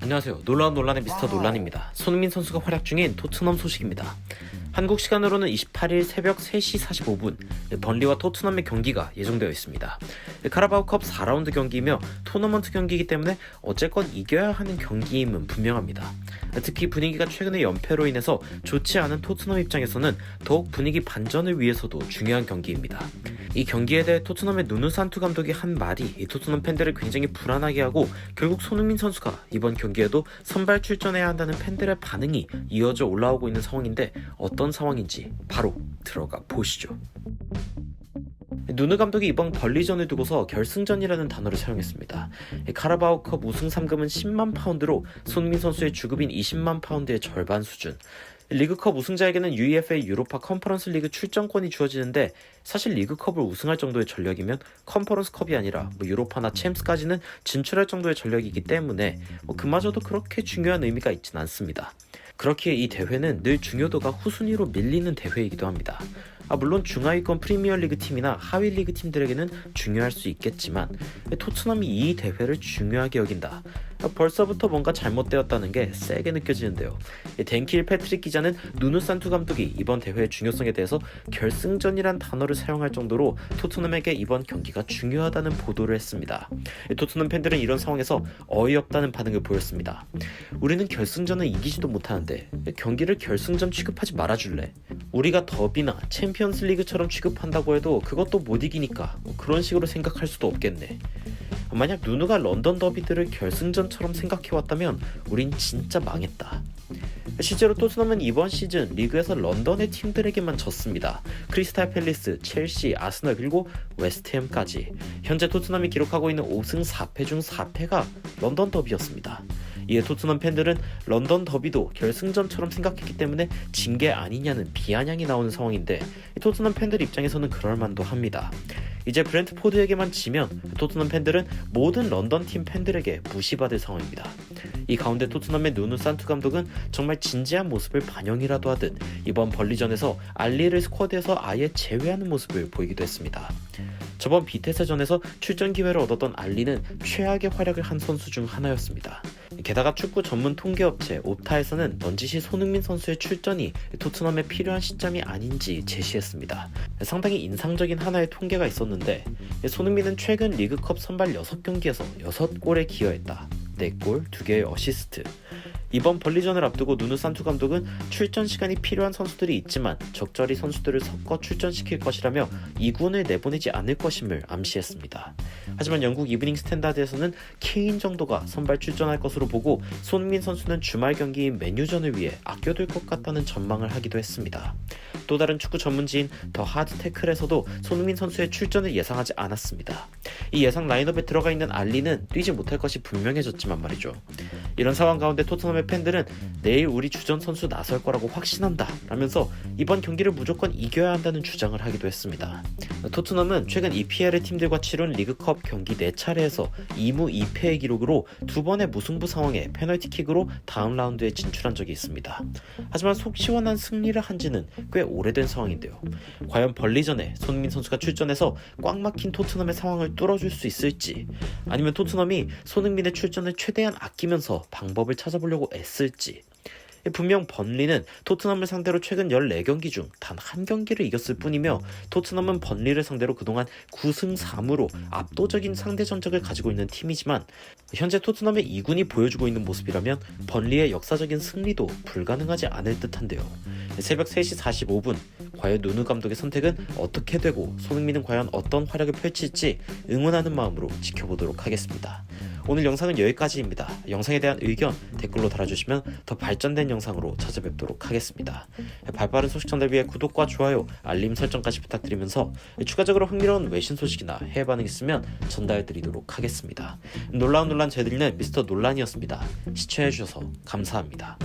안녕하세요. 놀라운 논란의 미스터 논란입니다. 손흥민 선수가 활약 중인 토트넘 소식입니다. 한국 시간으로는 28일 새벽 3시 45분 번리와 토트넘의 경기가 예정되어 있습니다. 카라바오컵 4라운드 경기이며 토너먼트 경기이기 때문에 어쨌건 이겨야 하는 경기임은 분명합니다. 특히 분위기가 최근의 연패로 인해서 좋지 않은 토트넘 입장에서는 더욱 분위기 반전을 위해서도 중요한 경기입니다. 이 경기에 대해 토트넘의 누누 산투 감독이 한 말이 이 토트넘 팬들을 굉장히 불안하게 하고 결국 손흥민 선수가 이번 경기에도 선발 출전해야 한다는 팬들의 반응이 이어져 올라오고 있는 상황인데 어떤 상황인지 바로 들어가 보시죠. 누누 감독이 이번 번리전을 두고서 결승전이라는 단어를 사용했습니다. 카라바오컵 우승 상금은 10만 파운드로 손흥민 선수의 주급인 20만 파운드의 절반 수준. 리그컵 우승자에게는 UEFA 유로파 컨퍼런스 리그 출전권이 주어지는데 사실 리그컵을 우승할 정도의 전력이면 컨퍼런스컵이 아니라 유로파나 챔스까지는 진출할 정도의 전력이기 때문에 그마저도 그렇게 중요한 의미가 있진 않습니다. 그렇기에 이 대회는 늘 중요도가 후순위로 밀리는 대회이기도 합니다. 물론 중하위권 프리미어리그 팀이나 하위 리그 팀들에게는 중요할 수 있겠지만 토트넘이 이 대회를 중요하게 여긴다. 벌써부터 뭔가 잘못되었다는 게 세게 느껴지는데요. 댄킬 패트릭 기자는 누누 산투 감독이 이번 대회의 중요성에 대해서 결승전이란 단어를 사용할 정도로 토트넘에게 이번 경기가 중요하다는 보도를 했습니다. 토트넘 팬들은 이런 상황에서 어이없다는 반응을 보였습니다. 우리는 결승전을 이기지도 못하는데 경기를 결승전 취급하지 말아줄래? 우리가 더비나 챔피언스 리그처럼 취급한다고 해도 그것도 못 이기니까 그런 식으로 생각할 수도 없겠네. 만약 누누가 런던 더비들을 결승전처럼 생각해왔다면 우린 진짜 망했다. 실제로 토트넘은 이번 시즌 리그에서 런던의 팀들에게만 졌습니다. 크리스탈 팰리스, 첼시, 아스널 그리고 웨스트햄까지. 현재 토트넘이 기록하고 있는 5승 4패 중 4패가 런던 더비였습니다. 이에 토트넘 팬들은 런던 더비도 결승전처럼 생각했기 때문에 진 게 아니냐는 비아냥이 나오는 상황인데 토트넘 팬들 입장에서는 그럴만도 합니다. 이제 브렌트포드에게만 지면 토트넘 팬들은 모든 런던 팀 팬들에게 무시받을 상황입니다. 이 가운데 토트넘의 누누 산투 감독은 정말 진지한 모습을 반영이라도 하듯 이번 번리전에서 알리를 스쿼드에서 아예 제외하는 모습을 보이기도 했습니다. 저번 비테스전에서 출전 기회를 얻었던 알리는 최악의 활약을 한 선수 중 하나였습니다. 게다가 축구 전문 통계업체 옵타에서는 넌지시 손흥민 선수의 출전이 토트넘에 필요한 시점이 아닌지 제시했습니다. 상당히 인상적인 하나의 통계가 있었는데 손흥민은 최근 리그컵 선발 6경기에서 6골에 기여했다. 4골, 2개의 어시스트. 이번 번리전을 앞두고 누누 산투 감독은 출전 시간이 필요한 선수들이 있지만 적절히 선수들을 섞어 출전시킬 것이라며 2군을 내보내지 않을 것임을 암시했습니다. 하지만 영국 이브닝 스탠다드에서는 케인 정도가 선발 출전할 것으로 보고 손흥민 선수는 주말 경기인 맨유전을 위해 아껴둘 것 같다는 전망을 하기도 했습니다. 또 다른 축구 전문지인 더 하드 태클에서도 손흥민 선수의 출전을 예상하지 않았습니다. 이 예상 라인업에 들어가 있는 알리는 뛰지 못할 것이 분명해졌지만 말이죠. 이런 상황 가운데 토트넘의 팬들은 내일 우리 주전 선수 나설 거라고 확신한다 라면서 이번 경기를 무조건 이겨야 한다는 주장을 하기도 했습니다. 토트넘은 최근 EPL의 팀들과 치룬 리그컵 경기 4차례에서 2무 2패의 기록으로 2번의 무승부 상황에 페널티킥으로 다음 라운드에 진출한 적이 있습니다. 하지만 속 시원한 승리를 한지는 꽤 오래된 상황인데요. 과연 번리전에 손흥민 선수가 출전해서 꽉 막힌 토트넘의 상황을 뚫어줄 수 있을지, 아니면 토트넘이 손흥민의 출전을 최대한 아끼면서 방법을 찾아보려고 애쓸지. 분명 번리는 토트넘을 상대로 최근 14경기 중 단 한 경기를 이겼을 뿐이며 토트넘은 번리를 상대로 그동안 9승 3무로 압도적인 상대 전적을 가지고 있는 팀이지만 현재 토트넘의 2군이 보여주고 있는 모습이라면 번리의 역사적인 승리도 불가능하지 않을 듯한데요. 새벽 3시 45분 과연 누누 감독의 선택은 어떻게 되고 손흥민은 과연 어떤 활약을 펼칠지 응원하는 마음으로 지켜보도록 하겠습니다. 오늘 영상은 여기까지입니다. 영상에 대한 의견 댓글로 달아주시면 더 발전된 영상으로 찾아뵙도록 하겠습니다. 발빠른 소식 전달 위해 구독과 좋아요, 알림 설정까지 부탁드리면서 추가적으로 흥미로운 외신 소식이나 해외 반응 있으면 전달해드리도록 하겠습니다. 놀라운 논란 제드리는 미스터 논란이었습니다. 시청해주셔서 감사합니다.